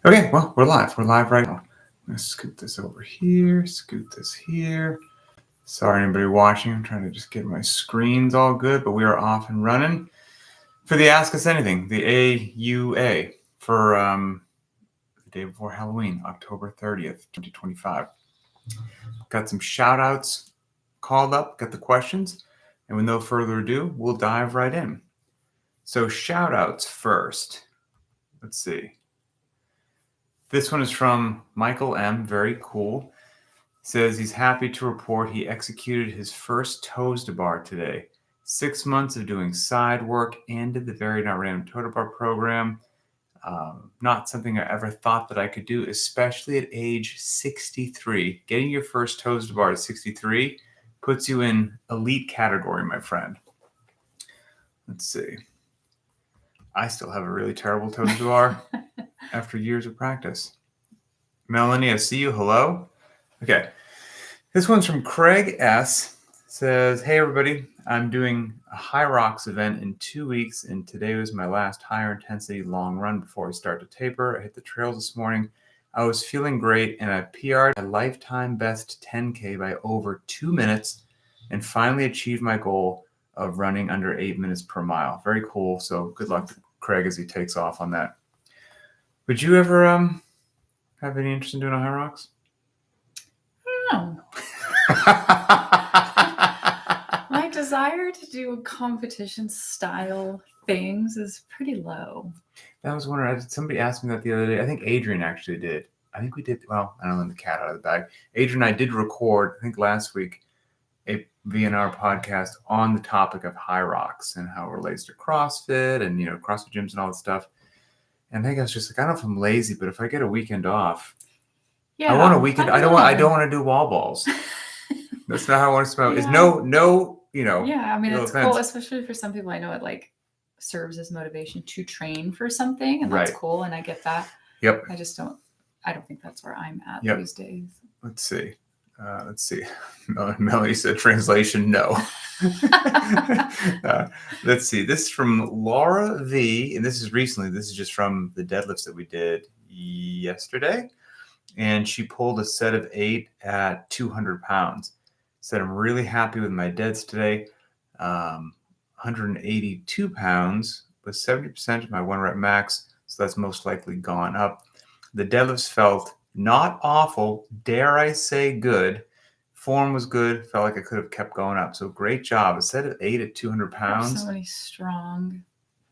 Okay, well, we're live. We're live right now. I'm going to scoot this over here, scoot this here. Sorry, anybody watching. I'm trying to just get my screens all good, but we are off and running for the Ask Us Anything, the AUA, for the day before Halloween, October 30th, 2025. Got some shout outs called up, got the questions, and with no further ado, we'll dive right in. So, shout outs first. Let's see. This one is from Michael M. Very cool. Says he's happy to report he executed his first toes to bar today. 6 months of doing side work and did the very not random toe to bar program. Not something I ever thought that I could do, especially at age 63. Getting your first toes to bar at 63 puts you in elite category, my friend. Let's see. I still have a really terrible toes to bar after years of practice. Melanie, I see you. Hello. Okay. This one's from Craig S. Says, hey, everybody. I'm doing a high rocks event in 2 weeks, and today was my last higher intensity long run before I start to taper. I hit the trails this morning. I was feeling great, and I PR'd a lifetime best 10K by over 2 minutes and finally achieved my goal of running under 8 minutes per mile. Very cool. So good luck to Craig as he takes off on that. Would you ever have any interest in doing a high rocks? No. My desire to do competition style things is pretty low. I was wondering, somebody asked me that the other day. I think Adrian actually did. I think we did. Well, I don't let the cat out of the bag. Adrian and I did record, I think last week, a VNR podcast on the topic of high rocks and how it relates to CrossFit and, CrossFit gyms and all that stuff. And I think I was just like, I don't know if I'm lazy, but if I get a weekend off, yeah, I want a weekend. I don't want to do wall balls. That's not how I want to smell. Yeah. It's no. Yeah, I mean, it's cool, especially for some people. I know it serves as motivation to train for something, and that's cool, and I get that. Yep. I don't think that's where I'm at these days. Let's see. Melody said translation, no. Let's see. This is from Laura V. And this is recently. This is just from the deadlifts that we did yesterday. And she pulled a set of 8 at 200 pounds. Said, I'm really happy with my deads today. 182 pounds with 70% of my 1 rep max. So that's most likely gone up. The deadlifts felt not awful, dare I say good. Form was good. Felt like I could have kept going up. So great job. A set of 8 at 200 pounds. There's so many strong,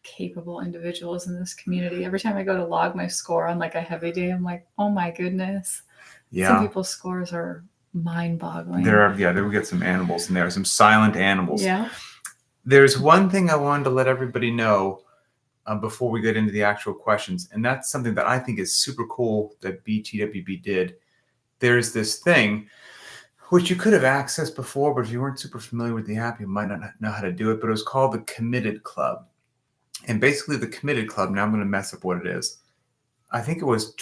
capable individuals in this community. Every time I go to log my score on a heavy day, I'm like, oh my goodness. Yeah. Some people's scores are mind-boggling. There we get some animals in there, some silent animals. Yeah. There's one thing I wanted to let everybody know before we get into the actual questions, and that's something that I think is super cool that BTWB did. There's this thing which you could have accessed before, but if you weren't super familiar with the app, you might not know how to do it, but it was called the Committed Club. And basically the Committed Club, now I'm going to mess up what it is. I think it was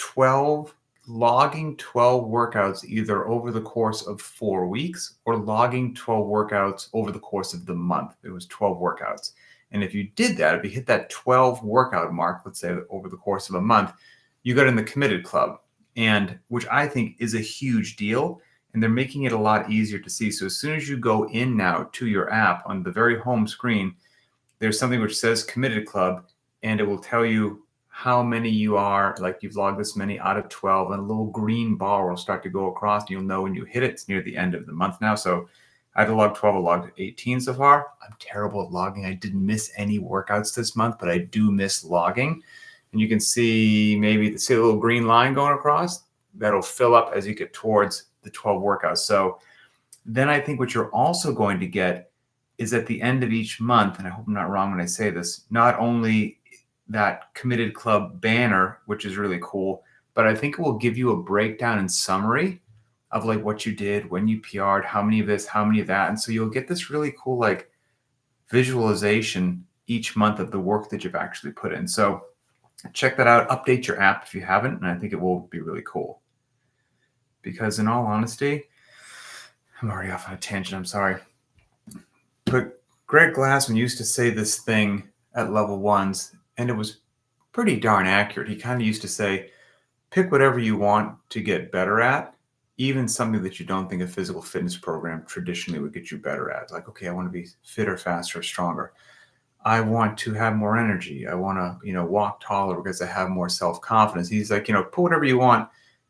logging 12 workouts either over the course of 4 weeks or logging 12 workouts over the course of the month. It was 12 workouts. And if you did that, if you hit that 12 workout mark, let's say over the course of a month, you got in the Committed Club, and which I think is a huge deal. And they're making it a lot easier to see. So as soon as you go in now to your app on the very home screen, there's something which says Committed Club, and it will tell you how many you are, like you've logged this many out of 12, and a little green bar will start to go across, and you'll know when you hit it. It's near the end of the month now. So I've logged 12, I logged 18 so far. I'm terrible at logging. I didn't miss any workouts this month, but I do miss logging. And you can see maybe a little green line going across. That'll fill up as you get towards the 12 workouts. So then I think what you're also going to get is at the end of each month, and I hope I'm not wrong when I say this, not only that Committed Club banner, which is really cool, but I think it will give you a breakdown and summary of what you did, when you PR'd, how many of this, how many of that. And so you'll get this really cool visualization each month of the work that you've actually put in. So check that out. Update your app if you haven't, and I think it will be really cool. Because in all honesty, I'm already off on a tangent, I'm sorry. But Greg Glassman used to say this thing at level 1s, and it was pretty darn accurate. He kind of used to say, pick whatever you want to get better at, even something that you don't think a physical fitness program traditionally would get you better at. Like, okay, I want to be fitter, faster, stronger. I want to have more energy. I want to, walk taller because I have more self-confidence. He's like, put whatever you want.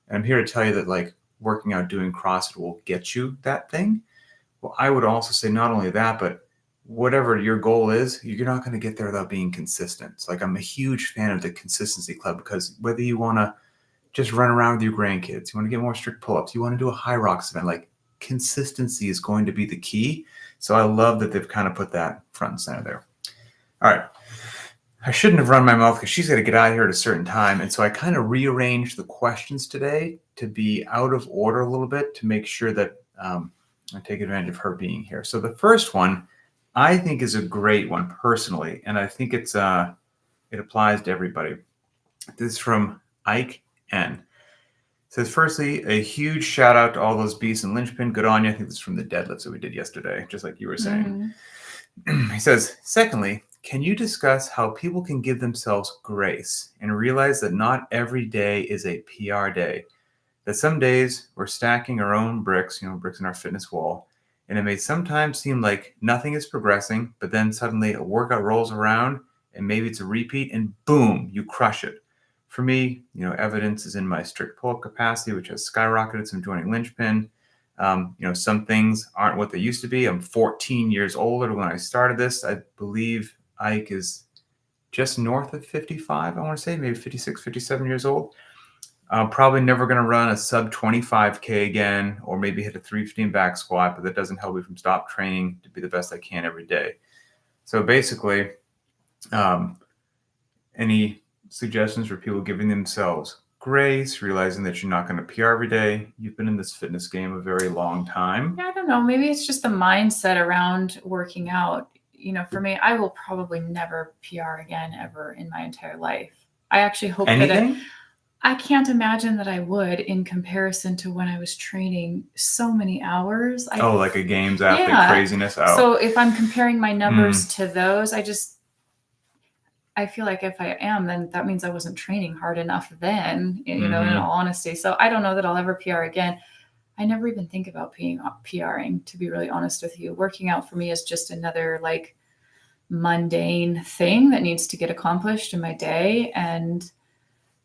And I'm here to tell you that like working out, doing CrossFit will get you that thing. Well, I would also say not only that, but whatever your goal is, you're not going to get there without being consistent. It's like I'm a huge fan of the consistency club because whether you want to just run around with your grandkids, you want to get more strict pull-ups, you want to do a high rocks event, like consistency is going to be the key. So I love that they've kind of put that front and center there. All right. I shouldn't have run my mouth because she's got to get out of here at a certain time. And so I kind of rearranged the questions today to be out of order a little bit to make sure that I take advantage of her being here. So the first one I think is a great one personally, and I think it applies to everybody. This is from Ike N. It says, firstly, a huge shout out to all those beasts in Linchpin. Good on you. I think this is from the deadlifts that we did yesterday, just like you were saying. He says, secondly, can you discuss how people can give themselves grace and realize that not every day is a PR day? That some days we're stacking our own bricks, bricks in our fitness wall, and it may sometimes seem like nothing is progressing, but then suddenly a workout rolls around and maybe it's a repeat and boom, you crush it. For me, evidence is in my strict pull-up capacity, which has skyrocketed since joining Linchpin. Some things aren't what they used to be. I'm 14 years older when I started this. I believe Ike is just north of 55, I want to say, maybe 56, 57 years old. I'm probably never going to run a sub 25K again, or maybe hit a 315 back squat, but that doesn't help me from stop training to be the best I can every day. So basically, any suggestions for people giving themselves grace, realizing that you're not going to PR every day? You've been in this fitness game a very long time. Yeah, I don't know. Maybe it's just the mindset around working out. For me, I will probably never PR again ever in my entire life. I actually hope that I can't imagine that I would in comparison to when I was training so many hours. Like a games athlete craziness. Oh. So if I'm comparing my numbers to those, I feel like if I am, then that means I wasn't training hard enough then, in all honesty. So I don't know that I'll ever PR again. I never even think about PRing, to be really honest with you. Working out for me is just another like mundane thing that needs to get accomplished in my day. And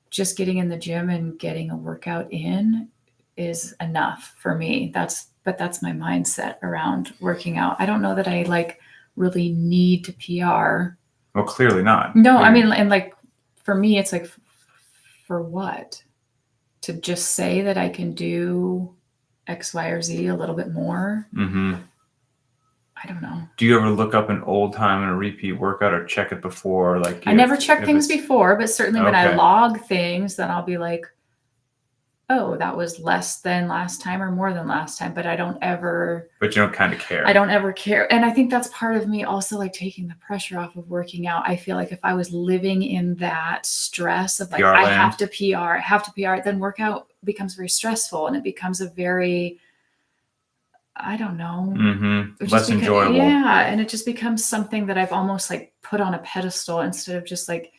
just getting in the gym and getting a workout in is enough for me. But that's my mindset around working out. I don't know that I like really need to PR. Well, clearly not. No, I mean, and like for me, it's like, for what? To just say that I can do X, Y, or Z a little bit more. I don't know. Do you ever look up an old time and a repeat workout or check it before? Like I never check things before, but certainly when I log things, then I'll be like, oh, that was less than last time or more than last time. But I don't ever. But you don't kind of care. I don't ever care. And I think that's part of me also like taking the pressure off of working out. I feel like if I was living in that stress of like, I have to PR, then workout becomes very stressful and it becomes a very, I don't know. Less enjoyable. Yeah. And it just becomes something that I've almost like put on a pedestal instead of just like,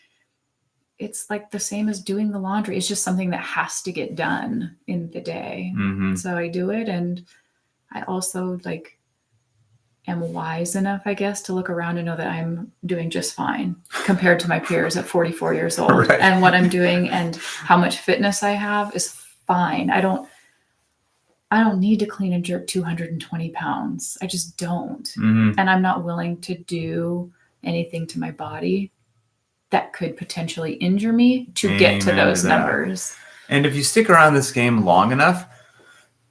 it's like the same as doing the laundry. It's just something that has to get done in the day. So I do it. And I also like am wise enough, I guess, to look around and know that I'm doing just fine compared to my peers at 44 years old. Right. And what I'm doing and how much fitness I have is fine. I don't need to clean and jerk 220 pounds. I just don't. And I'm not willing to do anything to my body that could potentially injure me to get to those numbers. And if you stick around this game long enough,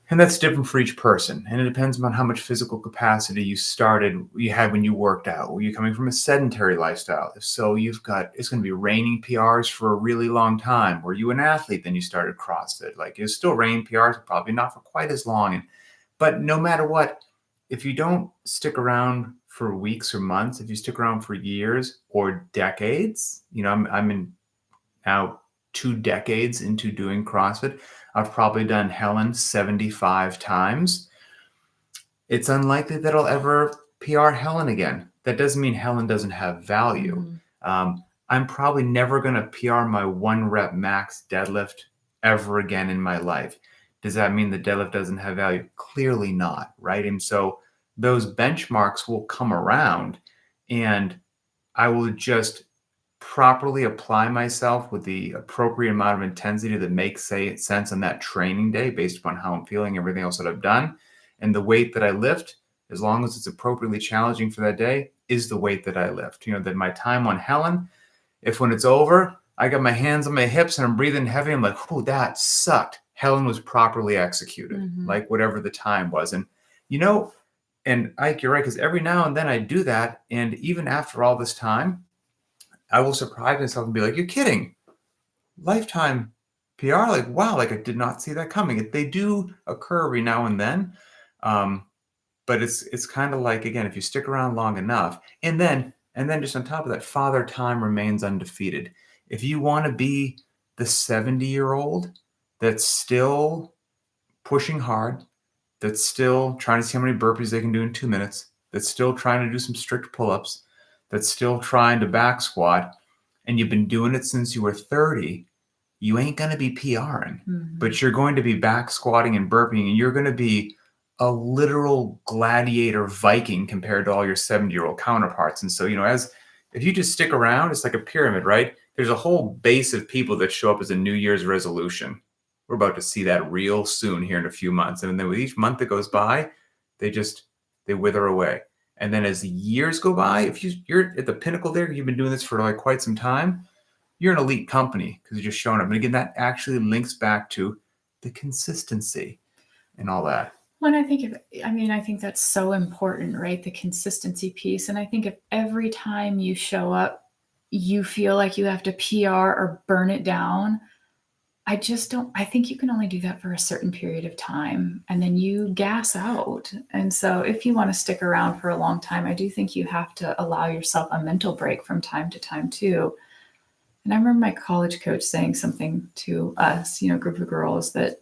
and that's different for each person, and it depends on how much physical capacity you had when you worked out. Were you coming from a sedentary lifestyle? If so, it's going to be raining PRs for a really long time. Were you an athlete? Then you started CrossFit. Like it's still raining PRs, but probably not for quite as long. But no matter what, if you don't stick around for weeks or months, if you stick around for years or decades, I'm in now 2 decades into doing CrossFit. I've probably done Helen 75 times. It's unlikely that I'll ever PR Helen again. That doesn't mean Helen doesn't have value. I'm probably never going to PR my 1 rep max deadlift ever again in my life. Does that mean the deadlift doesn't have value? Clearly not, right? And so those benchmarks will come around, and I will just properly apply myself with the appropriate amount of intensity that makes sense on that training day based upon how I'm feeling, everything else that I've done. And the weight that I lift, as long as it's appropriately challenging for that day, is the weight that I lift. That my time on Helen, if when it's over, I got my hands on my hips and I'm breathing heavy, I'm like, oh, that sucked. Helen was properly executed, like whatever the time was. And, and Ike, you're right, because every now and then I do that. And even after all this time, I will surprise myself and be like, you're kidding. Lifetime PR, like, wow, like I did not see that coming. They do occur every now and then. But it's kind of like, again, if you stick around long enough, and then just on top of that, Father Time remains undefeated. If you want to be the 70-year-old that's still pushing hard, that's still trying to see how many burpees they can do in 2 minutes, that's still trying to do some strict pull-ups, that's still trying to back squat, and you've been doing it since you were 30, you ain't going to be PRing, but you're going to be back squatting and burping, and you're going to be a literal gladiator Viking compared to all your 70-year-old counterparts. And so, if you just stick around, it's like a pyramid, right? There's a whole base of people that show up as a New Year's resolution. We're about to see that real soon here in a few months. And then with each month that goes by, they wither away. And then as the years go by, if you're at the pinnacle there, you've been doing this for like quite some time, you're an elite company because you're just showing up. And again, that actually links back to the consistency and all that. Well, and I think that's so important, right? The consistency piece. And I think if every time you show up, you feel like you have to PR or burn it down, I think you can only do that for a certain period of time and then you gas out. And so if you want to stick around for a long time, I do think you have to allow yourself a mental break from time to time too. And I remember my college coach saying something to us, group of girls that,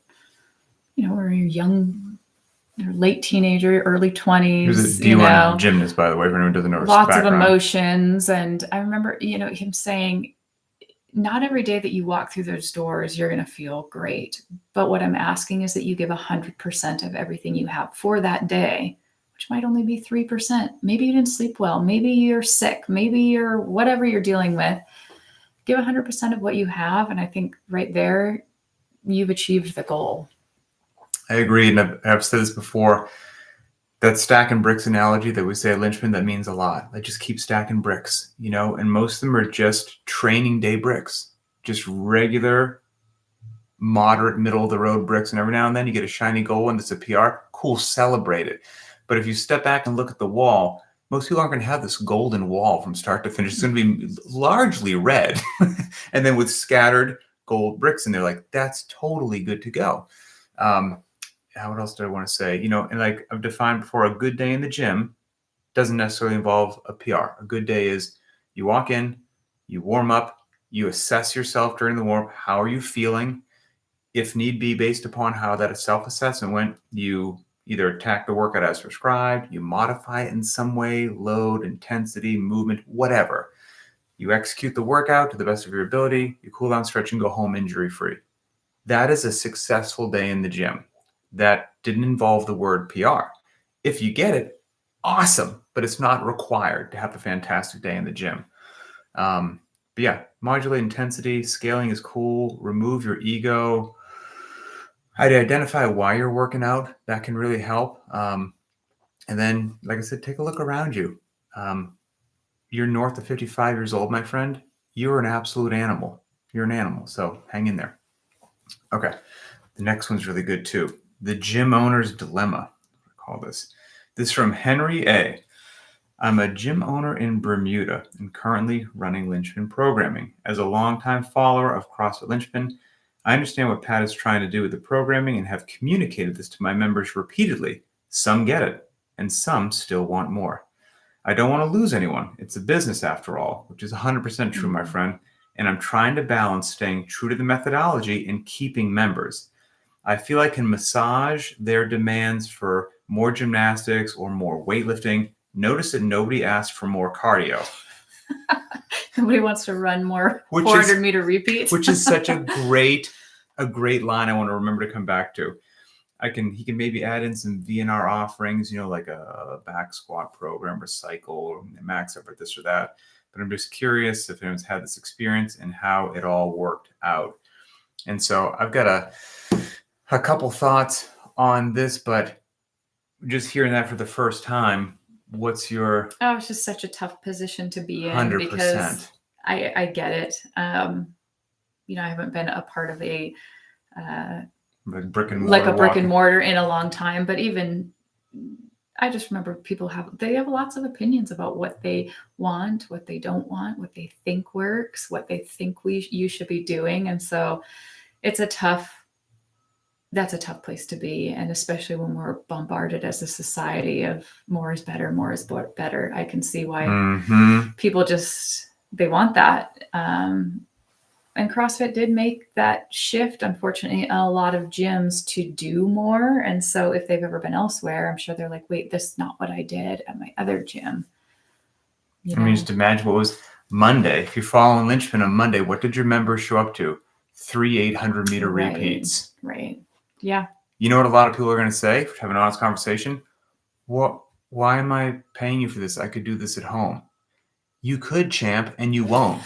we're young, late teenager, early 20s. He was a D1 gymnast, by the way, if anyone doesn't know his lots background. of emotions. And I remember, him saying, not every day that you walk through those doors, you're going to feel great. But what I'm asking is that you give 100% of everything you have for that day, which might only be 3%. Maybe you didn't sleep well. Maybe you're sick. Maybe you're whatever you're dealing with. Give 100% of what you have. And I think right there, you've achieved the goal. I agree. And I've said this before, that stacking bricks analogy that we say at Linchpin, that means a lot. Like just keep stacking bricks, and most of them are just training day bricks, just regular, moderate, middle of the road bricks. And every now and then you get a shiny gold one that's a PR. Cool, celebrate it. But if you step back and look at the wall, most people aren't going to have this golden wall from start to finish. It's going to be largely red. And then with scattered gold bricks, and they're like, that's totally good to go. What else do I want to say? And like I've defined before, a good day in the gym doesn't necessarily involve a PR. A good day is you walk in, you warm up, you assess yourself during the warm up. How are you feeling? If need be, based upon how that self-assessment went, you either attack the workout as prescribed, you modify it in some way, load, intensity, movement, whatever. You execute the workout to the best of your ability, you cool down, stretch, and go home injury-free. That is a successful day in the gym. That didn't involve the word PR. If you get it, awesome, but it's not required to have a fantastic day in the gym. But yeah, modulate intensity, scaling is cool, remove your ego. I'd identify why you're working out. That can really help. And then, like I said, take a look around you. You're north of 55 years old, my friend. You're an absolute animal. You're an animal, so hang in there. Okay, the next one's really good too. The Gym Owner's Dilemma, I call this. This is from Henry A. I'm a gym owner in Bermuda and currently running Linchpin programming. As a longtime follower of CrossFit Linchpin, I understand what Pat is trying to do with the programming and have communicated this to my members repeatedly. Some get it, and some still want more. I don't want to lose anyone. It's a business after all, which is 100% true, my friend. And I'm trying to balance staying true to the methodology and keeping members. I feel I can massage their demands for more gymnastics or more weightlifting. Notice that nobody asked for more cardio. Nobody wants to run more 400-meter repeats. Which is such a great a great line I want to remember to come back to. He can maybe add in some VNR offerings, like a back squat program or cycle or max effort, this or that. But I'm just curious if anyone's had this experience and how it all worked out. And so I've got a couple thoughts on this, but just hearing that for the first time, what's your... Oh, it's just such a tough position to be in 100%. Because I get it. I haven't been a part of a brick and mortar in a long time, but even I just remember people have lots of opinions about what they want, what they don't want, what they think works, what they think you should be doing. And so that's a tough place to be. And especially when we're bombarded as a society of more is better, more is better. I can see why people they want that. And CrossFit did make that shift, unfortunately, in a lot of gyms to do more. And so if they've ever been elsewhere, I'm sure they're like, wait, this is not what I did at my other gym. I mean, just imagine what was Monday. If you're following Linchpin on Monday, what did your members show up to? 3 800-meter repeats. Right. Yeah. You know what a lot of people are going to say? Have an honest conversation. Why am I paying you for this? I could do this at home. You could, champ, and you won't.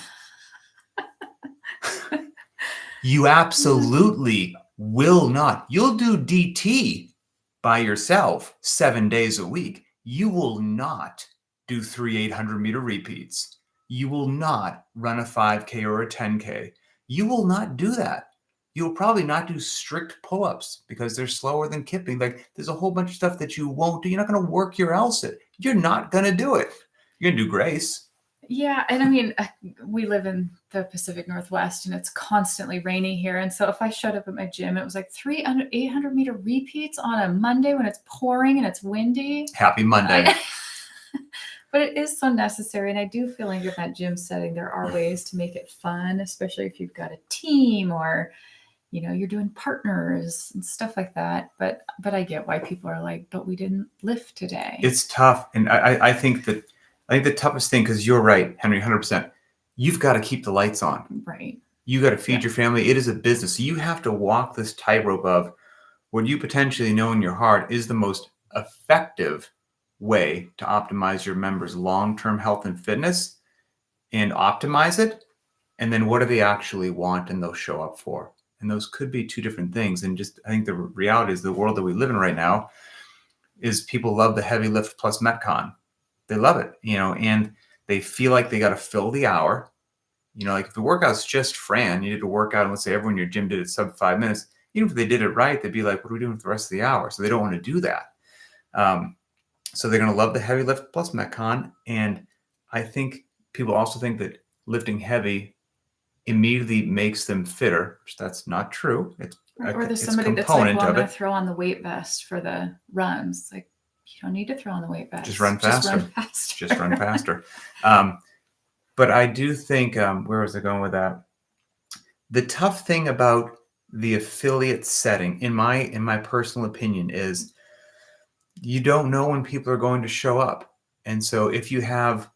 You absolutely will not. You'll do DT by yourself 7 days a week. You will not do 3 800-meter repeats. You will not run a 5K or a 10K. You will not do that. You'll probably not do strict pull-ups because they're slower than kipping. Like, there's a whole bunch of stuff that you won't do. You're not going to work your LSAT. You're not going to do it. You're going to do Grace. Yeah. And I mean, we live in the Pacific Northwest and it's constantly rainy here. And so if I showed up at my gym, it was like 800-meter repeats on a Monday when it's pouring and it's windy. Happy Monday. But it is so necessary. And I do feel like in that gym setting, there are ways to make it fun, especially if you've got a team or, you're doing partners and stuff like that. But I get why people are like, but we didn't lift today. It's tough. And I think the toughest thing, because you're right, Henry, 100%, you've got to keep the lights on. Right. You got to feed your family. It is a business. You have to walk this tightrope of what you potentially know in your heart is the most effective way to optimize your members' long-term health and fitness and optimize it. And then what do they actually want and they'll show up for? And those could be two different things. And I think the reality is the world that we live in right now is people love the heavy lift plus Metcon. They love it, and they feel like they got to fill the hour. Like if the workout's just Fran, you did a workout, and let's say everyone in your gym did it sub 5 minutes. Even if they did it right, they'd be like, what are we doing for the rest of the hour? So they don't want to do that. So they're going to love the heavy lift plus Metcon. And I think people also think that lifting heavy immediately makes them fitter, which that's not true. Or there's somebody that's like, well, I'm going to throw on the weight vest for the runs. Like, you don't need to throw on the weight vest. Just run faster. Just run faster. But I do think, where was I going with that? The tough thing about the affiliate setting, in my personal opinion, is you don't know when people are going to show up. And so if you have,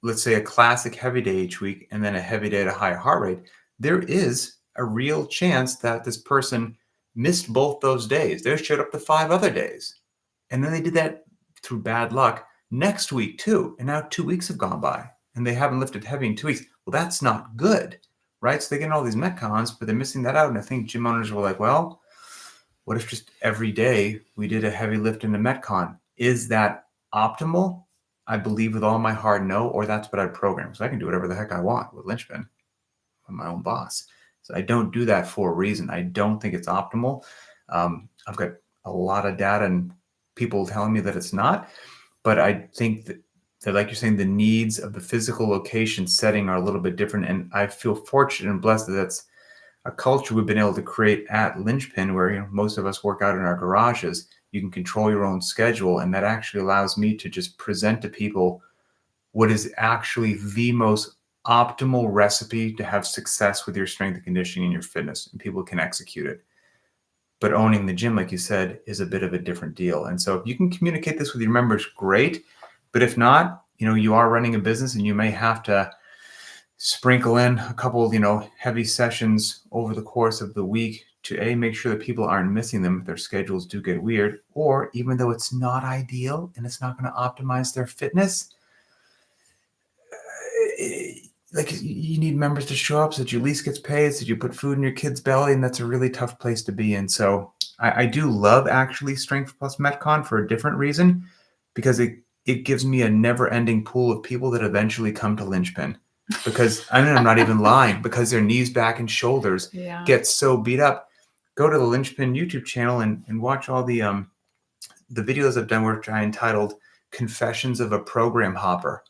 let's say, a classic heavy day each week and then a heavy day at a high heart rate, there is a real chance that this person missed both those days. They showed up the 5 other days. And then they did that through bad luck next week too. And now 2 weeks have gone by and they haven't lifted heavy in 2 weeks. Well, that's not good, right? So they get all these Metcons, but they're missing that out. And I think gym owners were like, well, what if just every day we did a heavy lift and a Metcon? Is that optimal? I believe with all my heart, no, or that's what I program. Because I can do whatever the heck I want with Linchpin. I'm my own boss. So I don't do that for a reason. I don't think it's optimal. I've got a lot of data and people telling me that it's not. But I think that, like you're saying, the needs of the physical location setting are a little bit different. And I feel fortunate and blessed that that's a culture we've been able to create at Linchpin, where most of us work out in our garages. You can control your own schedule, and that actually allows me to just present to people what is actually the most optimal recipe to have success with your strength and conditioning and your fitness, and people can execute it. But owning the gym, like you said, is a bit of a different deal. And so if you can communicate this with your members, great. But if not, you are running a business and you may have to sprinkle in a couple, heavy sessions over the course of the week to make sure that people aren't missing them if their schedules do get weird, or even though it's not ideal and it's not going to optimize their fitness, like you need members to show up so that your lease gets paid, so that you put food in your kid's belly, and that's a really tough place to be in. So I do love actually Strength Plus Metcon for a different reason, because it gives me a never-ending pool of people that eventually come to Linchpin. Because I'm not even lying, because their knees, back, and shoulders get so beat up. Go to the Linchpin YouTube channel and watch all the videos I've done, which I entitled Confessions of a Program Hopper.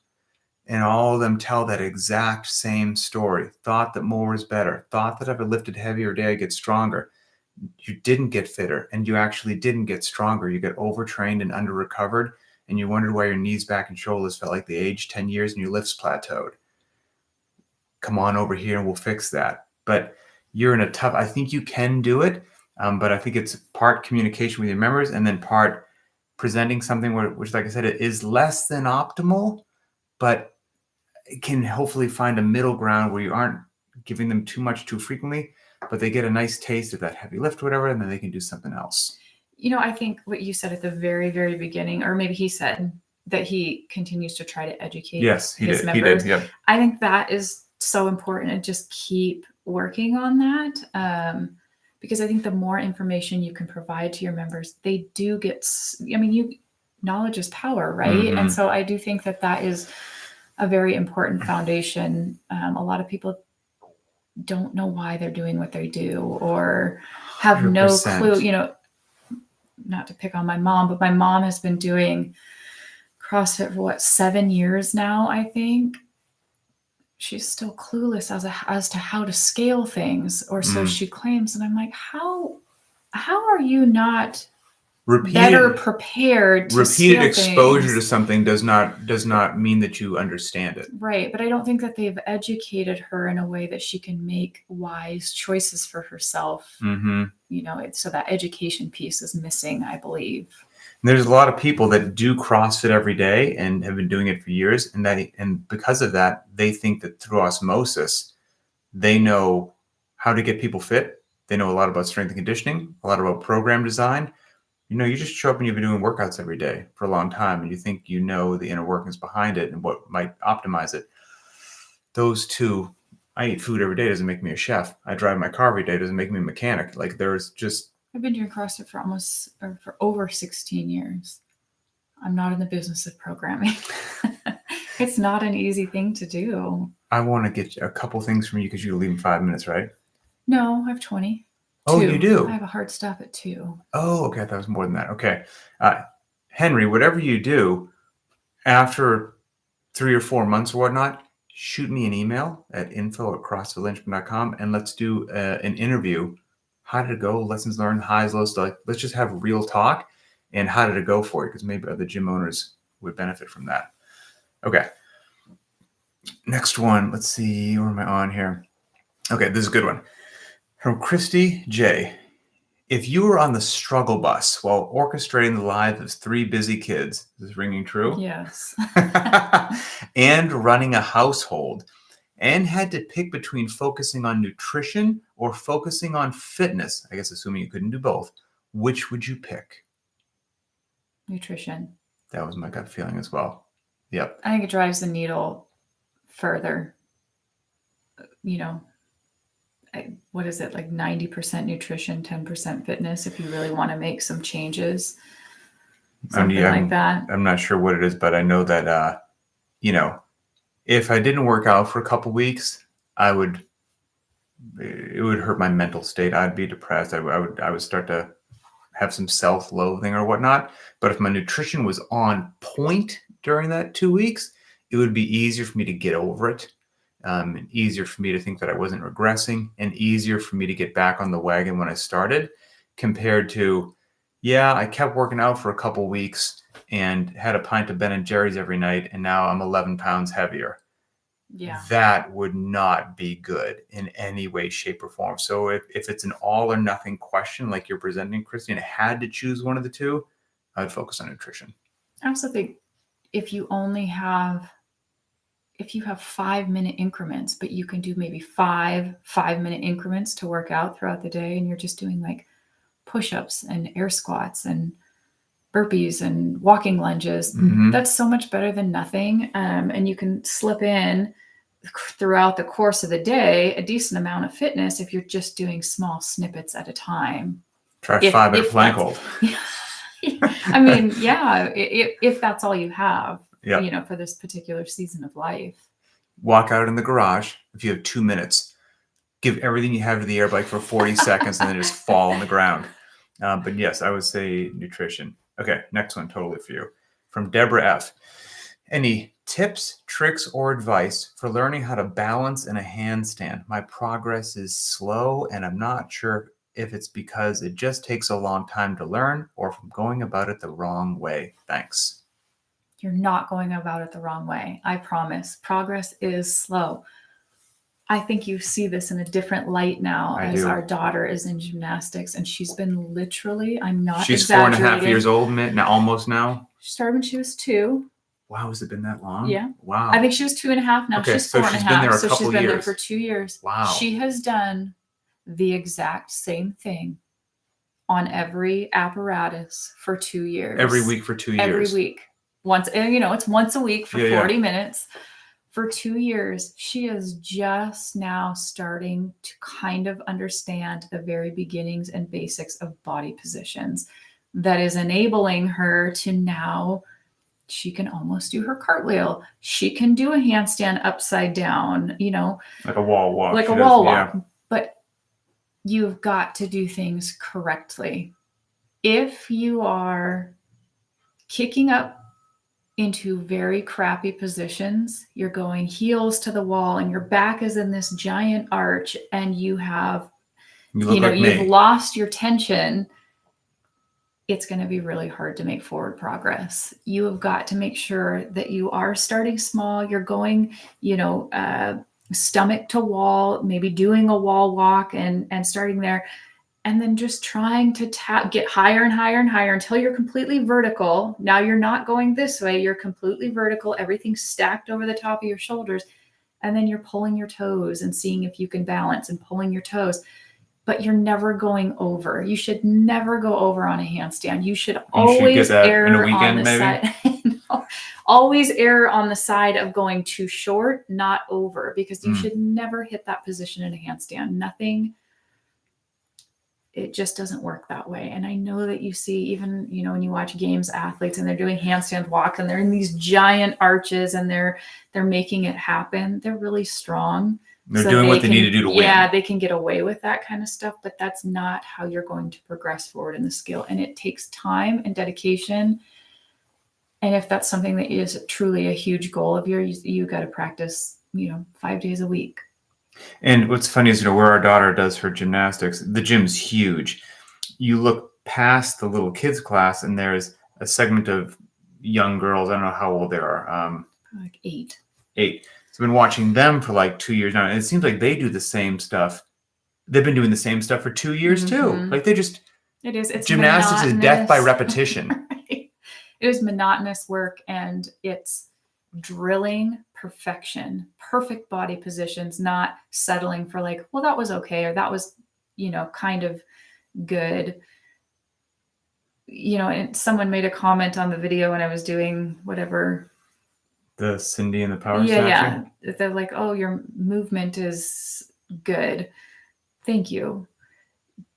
And all of them tell that exact same story. Thought that more was better. Thought that if I lifted heavier day, I'd get stronger. You didn't get fitter, and you actually didn't get stronger. You get overtrained and under-recovered, and you wondered why your knees, back, and shoulders felt like they aged 10 years and your lifts plateaued. Come on over here and we'll fix that. But you're in a tough, I think you can do it, but I think it's part communication with your members and then part presenting something which, like I said, it is less than optimal, but it can hopefully find a middle ground where you aren't giving them too much too frequently, but they get a nice taste of that heavy lift or whatever, and then they can do something else. I think what you said at the very, very beginning, or maybe he said that he continues to try to educate his members. He did, yeah. I think that is so important, and just keep working on that. Because I think the more information you can provide to your members, they do get, knowledge is power, right? Mm-hmm. And so I do think that is a very important foundation. A lot of people don't know why they're doing what they do, or have 100%. No clue, not to pick on my mom, but my mom has been doing CrossFit for 7 years now, I think. She's still clueless as to how to scale things, or so she claims. And I'm like, how are you not better prepared to repeated exposure things? To something does not mean that you understand it. Right. But I don't think that they've educated her in a way that she can make wise choices for herself. Mm-hmm. So that education piece is missing, I believe. And there's a lot of people that do CrossFit every day and have been doing it for years, and because of that, they think that through osmosis, they know how to get people fit. They know a lot about strength and conditioning, a lot about program design. You just show up and you've been doing workouts every day for a long time, and you think you know the inner workings behind it and what might optimize it. Those two, I eat food every day doesn't make me a chef. I drive my car every day doesn't make me a mechanic. Like I've been doing CrossFit for over 16 years. I'm not in the business of programming. It's not an easy thing to do. I want to get a couple things from you because you leave in 5 minutes, right? No, I have 20. Oh, 2. You do? I have a hard stop at 2. Oh, okay. I thought it was more than that. Okay. Henry, whatever you do, after 3 or 4 months or whatnot, shoot me an email at info@crossfitlinchpin.com and let's do an interview. How did it go? Lessons learned, highs, lows. Let's just have real talk. And how did it go for you? Because maybe other gym owners would benefit from that. Okay. Next one. Let's see. Where am I on here? Okay, this is a good one. From Christy J. If you were on the struggle bus while orchestrating the lives of 3 busy kids, is this ringing true? Yes. And running a household, and had to pick between focusing on nutrition or focusing on fitness, I guess assuming you couldn't do both, which would you pick? Nutrition. That was my gut feeling as well. Yep. I think it drives the needle further. What is it, like 90% nutrition, 10% fitness, if you really want to make some changes? Something like that. I'm not sure what it is, but I know that, if I didn't work out for a couple weeks, it would hurt my mental state. I'd be depressed. I would start to have some self-loathing or whatnot. But if my nutrition was on point during that 2 weeks, it would be easier for me to get over it. And easier for me to think that I wasn't regressing, and easier for me to get back on the wagon when I started, compared to, I kept working out for a couple weeks and had a pint of Ben & Jerry's every night, and now I'm 11 pounds heavier. Yeah. That would not be good in any way, shape, or form. So if it's an all or nothing question like you're presenting, Christy, and I had to choose one of the two, I'd focus on nutrition. I also think if you only have if you have 5-minute increments, but you can do maybe 5-minute increments to work out throughout the day, and you're just doing like push-ups and air squats and burpees and walking lunges, that's so much better than nothing. And you can slip in throughout the course of the day a decent amount of fitness if you're just doing small snippets at a time. Try 5-minute plank hold. I mean, yeah, if that's all you have, Yep. for this particular season of life. Walk out in the garage if you have 2 minutes. Give everything you have to the air bike for 40 seconds and then just fall on the ground. But yes, I would say nutrition. Okay, next one, totally for you. From Deborah F. Any tips, tricks, or advice for learning how to balance in a handstand? My progress is slow, and I'm not sure if it's because it just takes a long time to learn or if I'm going about it the wrong way. Thanks. You're not going about it the wrong way. I promise. Progress is slow. I think you see this in a different light now as our daughter is in gymnastics, and she's been literally, I'm not exaggerating. She's 4.5 years old now, almost now. She started when she was 2. Wow, has it been that long? Yeah. Wow. I think she was 2.5 now. Okay, she's so 4.5. she's been there a couple she's been there years. for 2 years. Wow. She has done the exact same thing on every apparatus for 2 years. Every week for 2 years. Every week. Once, it's once a week for 40 minutes. For 2 years, she is just now starting to kind of understand the very beginnings and basics of body positions. That is enabling her to now, she can almost do her cartwheel. She can do a handstand upside down, like a wall walk. Like a wall walk. Yeah. But you've got to do things correctly. If you are kicking up into very crappy positions, you're going heels to the wall and your back is in this giant arch and you've lost your tension, it's going to be really hard to make forward progress. You have got to make sure that you are starting small. You're going, stomach to wall, maybe doing a wall walk and starting there. And then just trying to get higher and higher and higher until you're completely vertical. Now you're not going this way. You're completely vertical. Everything's stacked over the top of your shoulders. And then you're pulling your toes and seeing if you can balance and pulling your toes. But you're never going over. You should never go over on a handstand. You should always err on the side. Always err on the side of going too short, not over, because you should never hit that position in a handstand. Nothing. It just doesn't work that way. And I know that you see even, when you watch games athletes and they're doing handstand walk and they're in these giant arches and they're making it happen. They're really strong. They're doing what they need to do to win. Yeah, they can get away with that kind of stuff, but that's not how you're going to progress forward in the skill. And it takes time and dedication. And if that's something that is truly a huge goal of yours, you got to practice, 5 days a week. And what's funny is, where our daughter does her gymnastics, the gym's huge. You look past the little kids class and there's a segment of young girls. I don't know how old they are. Like 8. 8. So I've been watching them for like 2 years now. And it seems like they do the same stuff. They've been doing the same stuff for 2 years too. Like it's gymnastics is death by repetition. Right? It is monotonous work and it's drilling perfection, perfect body positions, not settling for like, well, that was okay. Or that was, kind of good. And someone made a comment on the video when I was doing whatever. The Cindy and the power statue? Yeah. They're like, oh, your movement is good. Thank you.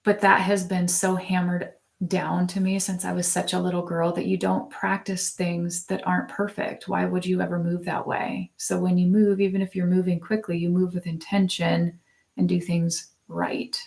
But that has been so hammered down to me since I was such a little girl that you don't practice things that aren't perfect. Why would you ever move that way? So when you move, even if you're moving quickly, you move with intention and do things right.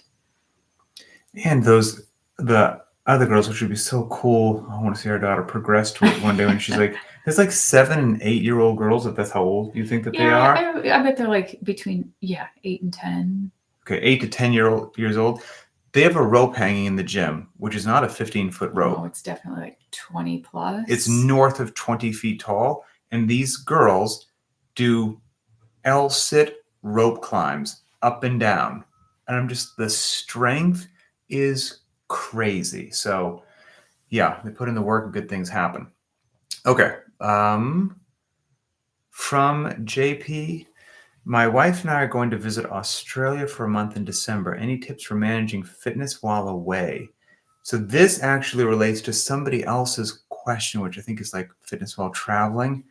And the other girls, which would be so cool. I want to see our daughter progress to it one day when she's like, there's like 7 and 8 year old girls, if that's how old you think that they are. I bet they're like between 8 and 10. Okay, 8 to 10 years old. They have a rope hanging in the gym, which is not a 15-foot rope. Oh, it's definitely like 20 plus. It's north of 20 feet tall. And these girls do L-sit rope climbs up and down. And the strength is crazy. So yeah, they put in the work and good things happen. Okay. From JP, my wife and I are going to visit Australia for a month in December. Any tips for managing fitness while away? So this actually relates to somebody else's question, which I think is like fitness while traveling.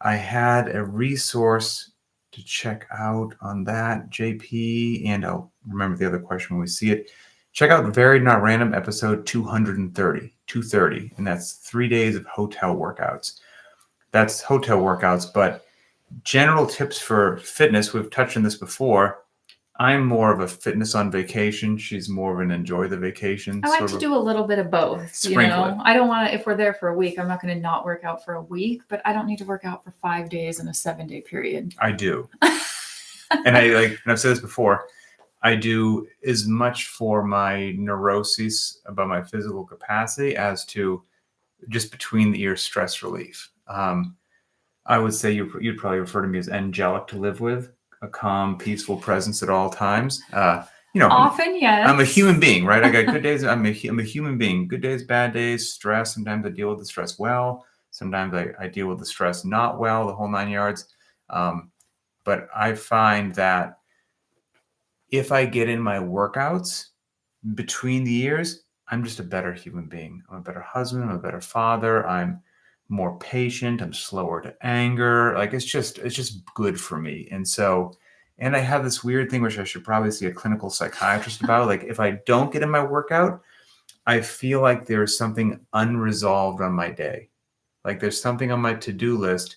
I had a resource to check out on that, JP, and I'll remember the other question when we see it. Check out Varied Not Random episode 230, and that's 3 days of hotel workouts. That's hotel workouts, but general tips for fitness, we've touched on this before. I'm more of a fitness on vacation. She's more of an enjoy the vacation. I like to do a little bit of both. Sprinkle it. I don't want to, if we're there for a week, I'm not going to not work out for a week, but I don't need to work out for 5 days in a 7-day period. I do. And I've said this before, I do as much for my neuroses about my physical capacity as to just between the ear stress relief. I would say you'd probably refer to me as angelic to live with, a calm, peaceful presence at all times. Often, yes. I'm a human being, right? I got good days. I'm a human being. Good days, bad days, stress. Sometimes I deal with the stress well. Sometimes I deal with the stress not well, the whole 9 yards. But I find that if I get in my workouts between the years, I'm just a better human being. I'm a better husband. I'm a better father. I'm more patient. I'm slower to anger. Like it's just good for me. And I have this weird thing, which I should probably see a clinical psychiatrist about. Like if I don't get in my workout, I feel like there's something unresolved on my day. Like there's something on my to-do list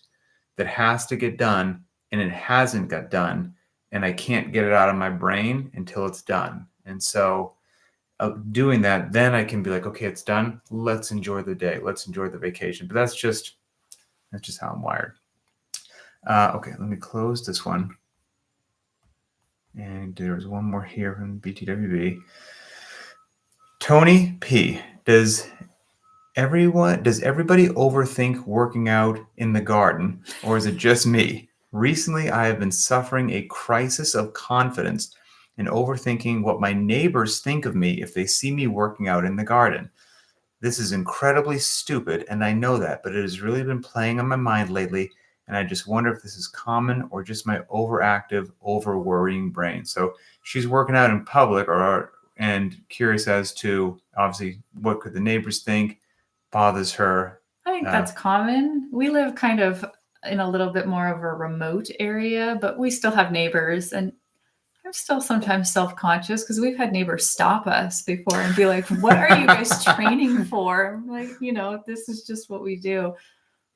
that has to get done and it hasn't got done. And I can't get it out of my brain until it's done. And so doing that, then I can be like, okay, it's done. Let's enjoy the day. Let's enjoy the vacation. But that's just how I'm wired. Okay, let me close this one. And there's one more here from BTWB. Tony P. Does everybody overthink working out in the garden, or is it just me? Recently, I have been suffering a crisis of confidence and overthinking what my neighbors think of me if they see me working out in the garden. This is incredibly stupid, and I know that, but it has really been playing on my mind lately, and I just wonder if this is common or just my overactive, over-worrying brain. So she's working out in public and curious as to, obviously, what could the neighbors think, bothers her. I think that's common. We live kind of in a little bit more of a remote area, but we still have neighbors, and I'm still sometimes self-conscious because we've had neighbors stop us before and be like, what are you guys training for? I'm like, this is just what we do.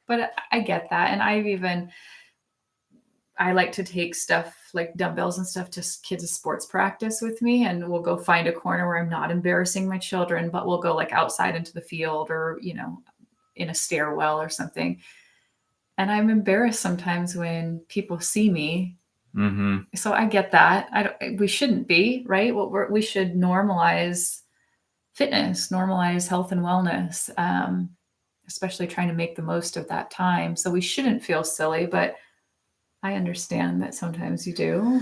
But I get that. And I like to take stuff like dumbbells and stuff to kids' sports practice with me. And we'll go find a corner where I'm not embarrassing my children, but we'll go like outside into the field or, in a stairwell or something. And I'm embarrassed sometimes when people see me. Mm-hmm. So I get that. We shouldn't be, right? We should normalize fitness, normalize health and wellness, especially trying to make the most of that time. So we shouldn't feel silly, but I understand that sometimes you do.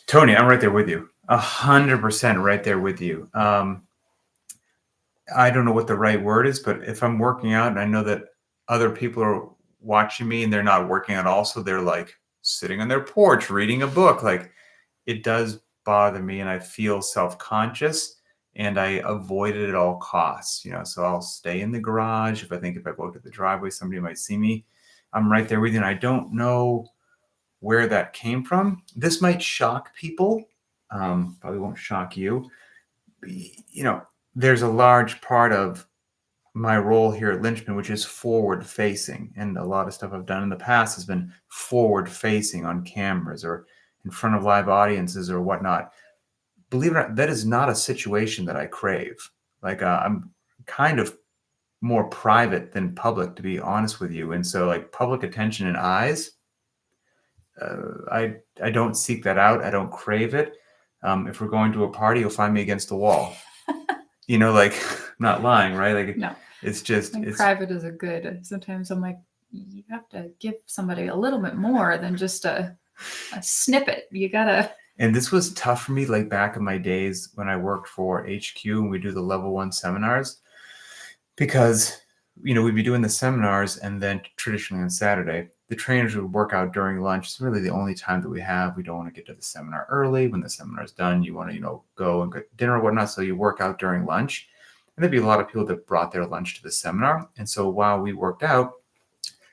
Tony, I'm right there with you. 100% right there with you. I don't know what the right word is, but if I'm working out and I know that other people are watching me and they're not working out also, they're like sitting on their porch reading a book, like it does bother me and I feel self-conscious and I avoid it at all costs, so I'll stay in the garage. If I go to the driveway, somebody might see me. I'm right there with you. And I don't know where that came from. This might shock people. Probably won't shock you. There's a large part of my role here at Linchpin, which is forward facing. And a lot of stuff I've done in the past has been forward facing on cameras or in front of live audiences or whatnot. Believe it or not, that is not a situation that I crave. Like I'm kind of more private than public, to be honest with you. And so like public attention and eyes, I don't seek that out. I don't crave it. If we're going to a party, you'll find me against the wall. Like I'm not lying, right? Like no, it's just private is a good. Sometimes I'm like, you have to give somebody a little bit more than just a snippet. You gotta. And this was tough for me, like back in my days when I worked for HQ and we do the level 1 seminars, because we'd be doing the seminars and then traditionally on Saturday the trainers would work out during lunch. It's really the only time that we have. We don't want to get to the seminar early. When the seminar is done, you want to, go and get dinner or whatnot. So you work out during lunch. And there'd be a lot of people that brought their lunch to the seminar. And so while we worked out,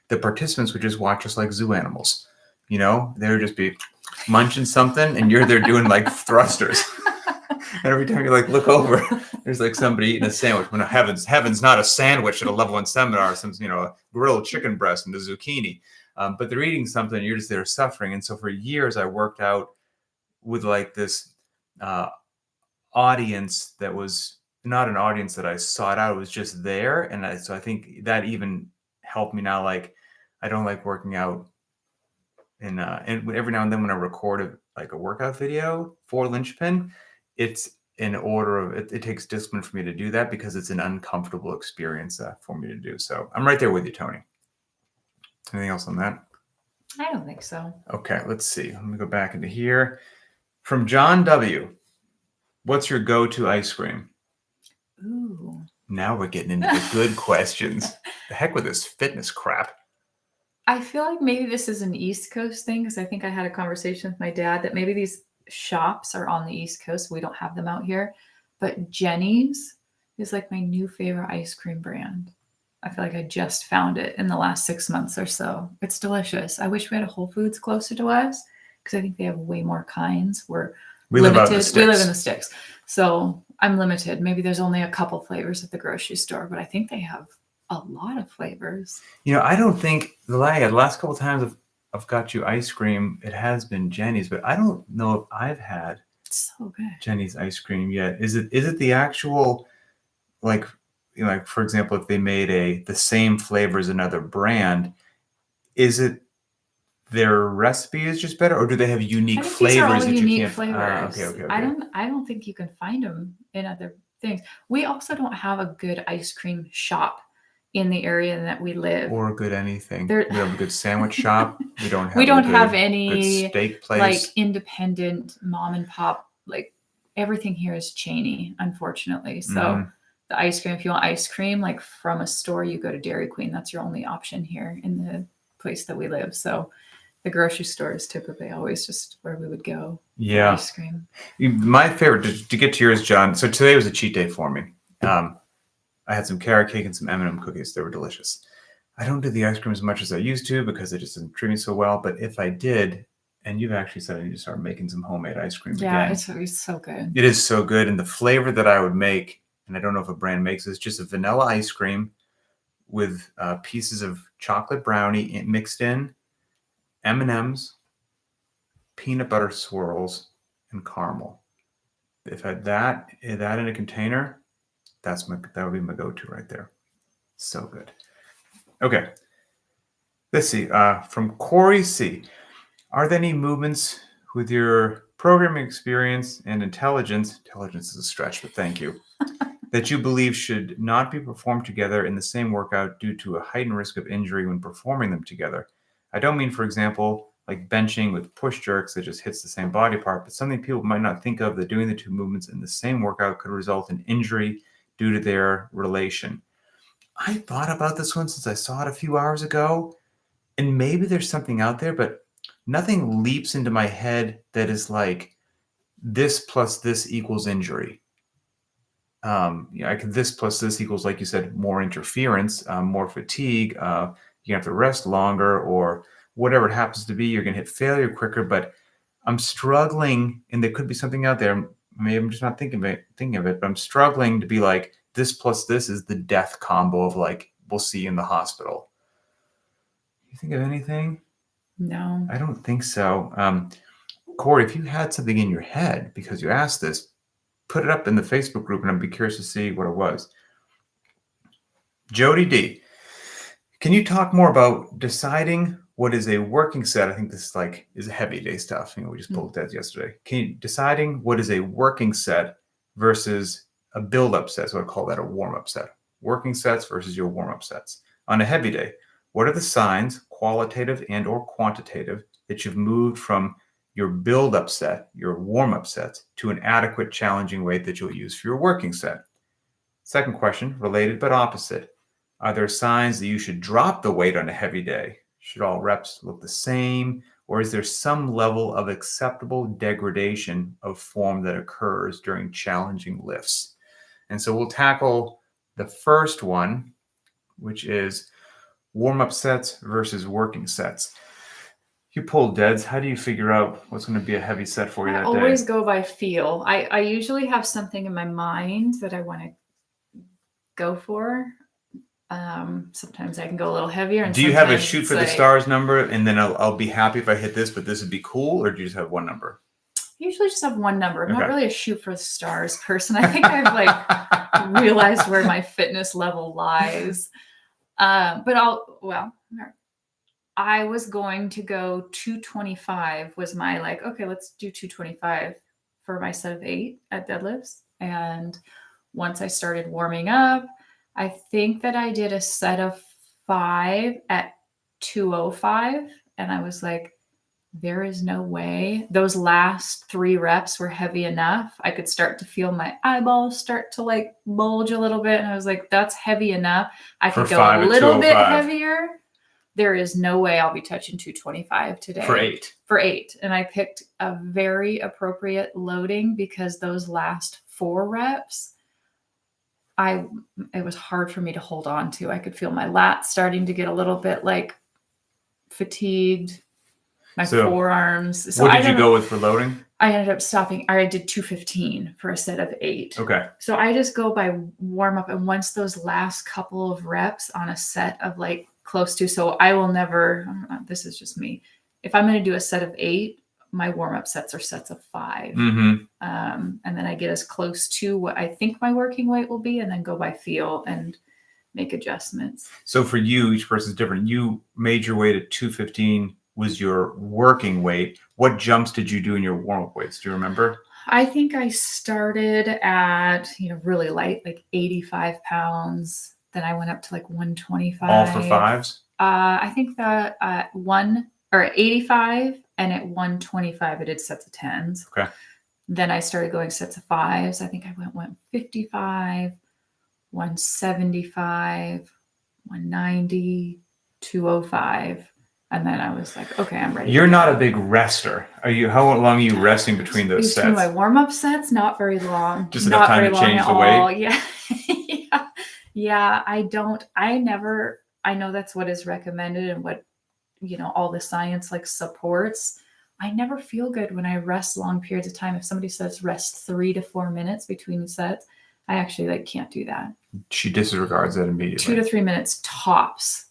the participants would just watch us like zoo animals. They would just be munching something and you're there doing like thrusters. And every time you look over, there's somebody eating a sandwich. Well, no, heaven's not a sandwich at a level 1 seminar. Some, a grilled chicken breast and a zucchini. But they're eating something and you're just there suffering. And so for years I worked out with this audience that was not an audience that I sought out. It was just there. And so I think that even helped me now. I don't like working out. And every now and then when I record a workout video for Linchpin, it's in order of it takes discipline for me to do that because it's an uncomfortable experience for me to do. So I'm right there with you, Tony. Anything else on that? I don't think so. Okay, let's see. Let me go back into here. From John W. What's your go-to ice cream? Ooh. Now we're getting into the good questions. The heck with this fitness crap. I feel like maybe this is an East Coast thing because I think I had a conversation with my dad that maybe these shops are on the East Coast. We don't have them out here. But Jenny's is my new favorite ice cream brand. I feel like I just found it in the last 6 months or so. It's delicious. I wish we had a Whole Foods closer to us because I think they have way more kinds. We live in the sticks. So I'm limited. Maybe there's only a couple flavors at the grocery store, but I think they have a lot of flavors. I don't think the last couple of times I've got you ice cream, it has been Jenny's, but I don't know if I've had so good Jenny's ice cream yet. Is it the actual for example, if they made the same flavor as another brand, is it their recipe is just better, or do they have unique flavors that you can't? Flavors. Okay. I don't think you can find them in other things. We also don't have a good ice cream shop in the area that we live, or good anything. We have a good sandwich shop. We don't have any good steak place, independent mom and pop. Everything here is chainy, unfortunately. So the ice cream, if you want ice cream from a store, you go to Dairy Queen. That's your only option here in the place that we live. So the grocery store is typically always just where we would go. Yeah, ice cream. My favorite to get to yours, John. So today was a cheat day for me. I had some carrot cake and some M&M cookies. They were delicious. I don't do the ice cream as much as I used to because it just doesn't treat me so well. But if I did, and you've actually said I need to start making some homemade ice cream again. Yeah, it's so good. It is so good. And the flavor that I would make, and I don't know if a brand makes this, just a vanilla ice cream with pieces of chocolate brownie mixed in, M&Ms, peanut butter swirls, and caramel. If I had that in a container, that would be my go-to right there. So good. Okay. Let's see. From Corey C. Are there any movements with your programming experience and intelligence is a stretch, but thank you, that you believe should not be performed together in the same workout due to a heightened risk of injury when performing them together? I don't mean, for example, like benching with push jerks that just hits the same body part, but something people might not think of, that doing the two movements in the same workout could result in injury due to their relation. I thought about this one since I saw it a few hours ago, and maybe there's something out there, but nothing leaps into my head that is like this plus this equals injury. This plus this equals, like you said, more interference, more fatigue. You have to rest longer, or whatever it happens to be. You're going to hit failure quicker. But I'm struggling, and there could be something out there. Maybe I'm just not thinking of it. But I'm struggling to be like, this plus this is the death combo of we'll see you in the hospital. You think of anything? No, I don't think so. Corey, if you had something in your head because you asked this, put it up in the Facebook group, and I'd be curious to see what it was. Jody D, can you talk more about deciding what is a working set? I think this is a heavy day stuff. We just pulled that yesterday. Deciding what is a working set versus a build-up set? So I call that a warm-up set. Working sets versus your warm-up sets. On a heavy day, what are the signs, qualitative and or quantitative, that you've moved from your build-up set, your warm-up sets, to an adequate challenging weight that you'll use for your working set? Second question, related but opposite. Are there signs that you should drop the weight on a heavy day Should all reps look the same? Or is there some level of acceptable degradation of form that occurs during challenging lifts? And so we'll tackle the first one, which is warm-up sets versus working sets. You pull deads. How do you figure out what's going to be a heavy set for you that day? I always go by feel. I usually have something in my mind that I want to go for. Sometimes I can go a little heavier. And do you have a shoot for the stars number, and then I'll be happy if I hit this, but this would be cool, or do you just have one number? Usually just have one number. I'm not really a shoot for the stars person. I think I've like realized where my fitness level lies. But I was going to go 225 was my like, okay, let's do 225 for my set of 8 at deadlifts. And once I started warming up, I think that I did a set of 5 at 205. And I was like, there is no way. Those last 3 reps were heavy enough. I could start to feel my eyeballs start to like bulge a little bit. And I was like, that's heavy enough. I could go a little bit heavier. There is no way I'll be touching 225 today. For 8. And I picked a very appropriate loading because those last 4 reps, it was hard for me to hold on to. I could feel my lats starting to get a little bit like fatigued. My forearms. So what did you go with for loading? I ended up stopping. I did 215 for a set of 8. Okay. So I just go by warm up. And once those last couple of reps on a set of like close to, so I will never, this is just me. If I'm going to do a set of 8, my warm up sets are sets of 5. Mm-hmm. And then I get as close to what I think my working weight will be and then go by feel and make adjustments. So for you, each person's different. You made your weight at 215 was your working weight. What jumps did you do in your warm-up weights? Do you remember? I think I started at, really light, like 85 pounds. Then I went up to like 125. All for 5s? I think that 85 and at 125, I did sets of 10s. Okay. Then I started going sets of 5s. I think I went 155, 175, 190, 205. And then I was like, okay, I'm ready. You're not a big rester. Are you? How long are you resting between those sets? Between my warm-up sets, not very long. Just enough time to change the weight? Yeah. Yeah, I know that's what is recommended and what, all the science like supports. I never feel good when I rest long periods of time. If somebody says rest 3 to 4 minutes between sets, I actually can't do that. She disregards that immediately. 2 to 3 minutes tops.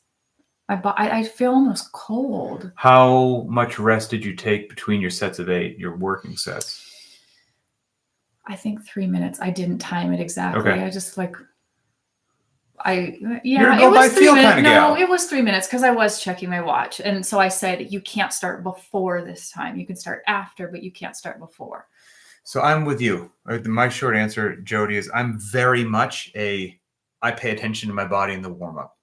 I feel almost cold. How much rest did you take between your sets of 8, your working sets? I think 3 minutes. I didn't time it exactly. Okay. I just it was 3 minutes. No, it was 3 minutes because I was checking my watch. And so I said, you can't start before this time. You can start after, but you can't start before. So I'm with you. My short answer, Jody, is I'm very much I pay attention to my body in the warm-up.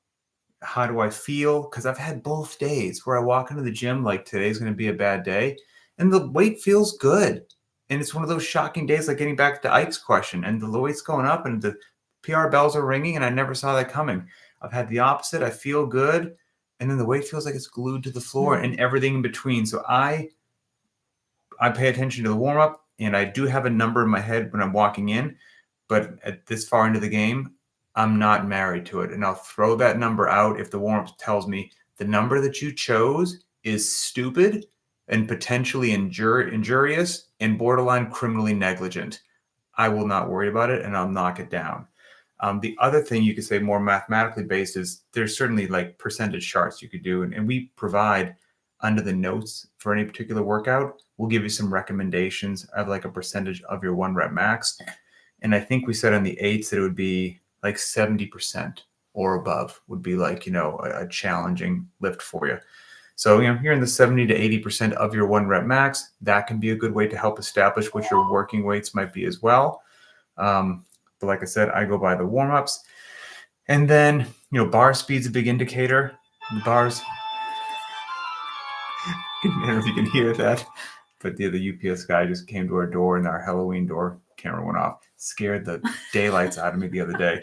How do I feel? Because I've had both days where I walk into the gym like today's going to be a bad day and the weight feels good. And it's one of those shocking days like getting back to Ike's question and the weight's going up and the PR bells are ringing and I never saw that coming. I've had the opposite. I feel good. And then the weight feels like it's glued to the floor and everything in between. So I pay attention to the warm-up and I do have a number in my head when I'm walking in. But at this far into the game, I'm not married to it. And I'll throw that number out if the warm-up tells me the number that you chose is stupid and potentially injurious and borderline criminally negligent. I will not worry about it and I'll knock it down. The other thing you could say more mathematically based is there's certainly like percentage charts you could do. And we provide under the notes for any particular workout, we'll give you some recommendations of like a percentage of your 1 rep max. And I think we said on the 8s that it would be like 70% or above would be like, a challenging lift for you. So, you're in the 70 to 80% of your 1 rep max. That can be a good way to help establish what your working weights might be as well. But like I said, I go by the warm-ups. And then, bar speed's a big indicator. The bars, I don't know if you can hear that, but the UPS guy just came to our door and our Halloween door camera went off. Scared the daylights out of me the other day.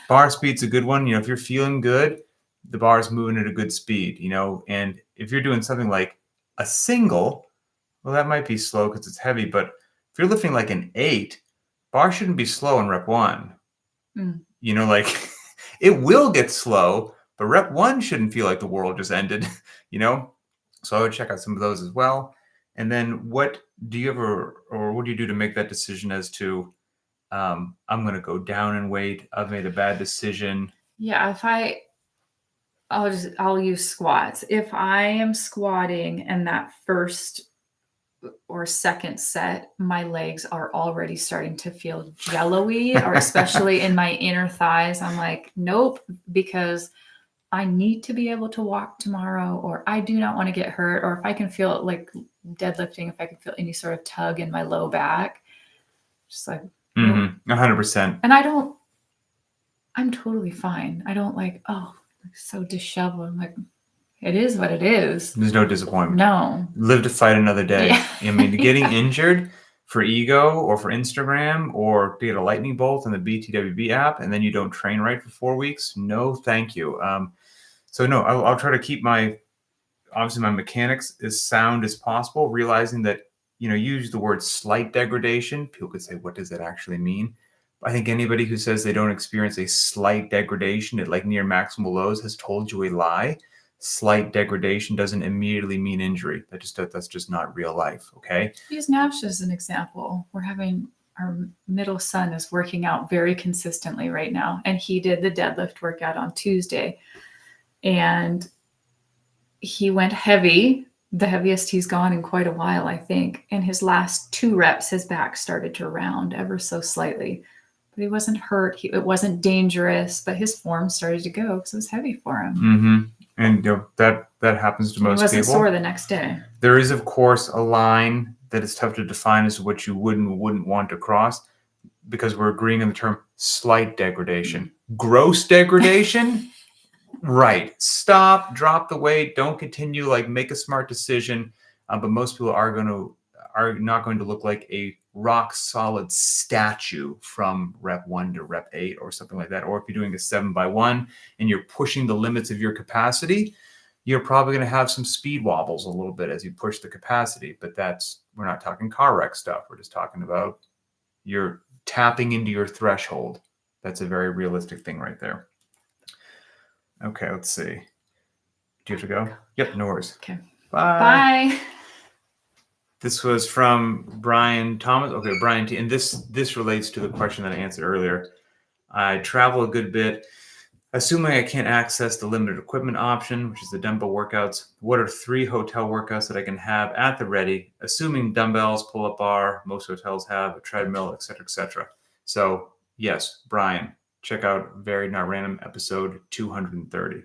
Bar speed's a good one. If you're feeling good, the bar is moving at a good speed, and if you're doing something like a single, well, that might be slow because it's heavy, but if you're lifting like an 8, bar shouldn't be slow in rep 1. Like it will get slow, but rep 1 shouldn't feel like the world just ended, So I would check out some of those as well. And then what do you do to make that decision as to, I'm going to go down in weight, I've made a bad decision? Yeah, I'll use squats. If I am squatting and that first or second set, my legs are already starting to feel jello-y, or especially in my inner thighs, I'm like, nope, because I need to be able to walk tomorrow, or I do not want to get hurt, or if I can feel it like deadlifting, if I can feel any sort of tug in my low back, just like, nope. 100%. And I'm totally fine. I don't like, oh, so disheveled. I'm like, it is what it is. There's no disappointment. No. Live to fight another day. Yeah. I mean, getting injured for ego or for Instagram or to get a lightning bolt in the BTWB app and then you don't train right for 4 weeks, no, thank you. So no, I'll try to keep my mechanics as sound as possible, realizing that, you use the word slight degradation. People could say, what does that actually mean? I think anybody who says they don't experience a slight degradation at like near maximal lows has told you a lie. Slight degradation doesn't immediately mean injury. That's just not real life. Okay. Use Nash as an example. Our middle son is working out very consistently right now. And he did the deadlift workout on Tuesday. And he went heavy, the heaviest he's gone in quite a while, I think. And his last 2 reps, his back started to round ever so slightly. But he wasn't hurt. It wasn't dangerous, but his form started to go because it was heavy for him. Mm-hmm. And that happens to most people. He wasn't sore the next day. There is, of course, a line that is tough to define as to what you wouldn't want to cross, because we're agreeing on the term slight degradation. Gross degradation, right. Stop, drop the weight, don't continue, like make a smart decision. But most people are not going to look like a rock solid statue from rep 1 to rep 8 or something like that. Or if you're doing a 7x1 and you're pushing the limits of your capacity, you're probably going to have some speed wobbles a little bit as you push the capacity. But we're not talking car wreck stuff. We're just talking about you're tapping into your threshold. That's a very realistic thing right there. Okay, let's see. Do you have to go? Yep, no worries. Okay. Bye. This was from Brian Thomas. Okay, Brian T. And this relates to the question that I answered earlier. I travel a good bit. Assuming I can't access the limited equipment option, which is the dumbbell workouts, what are 3 hotel workouts that I can have at the ready, assuming dumbbells, pull-up bar, most hotels have a treadmill, et cetera, et cetera. So yes, Brian, check out Varied Not Random episode 230.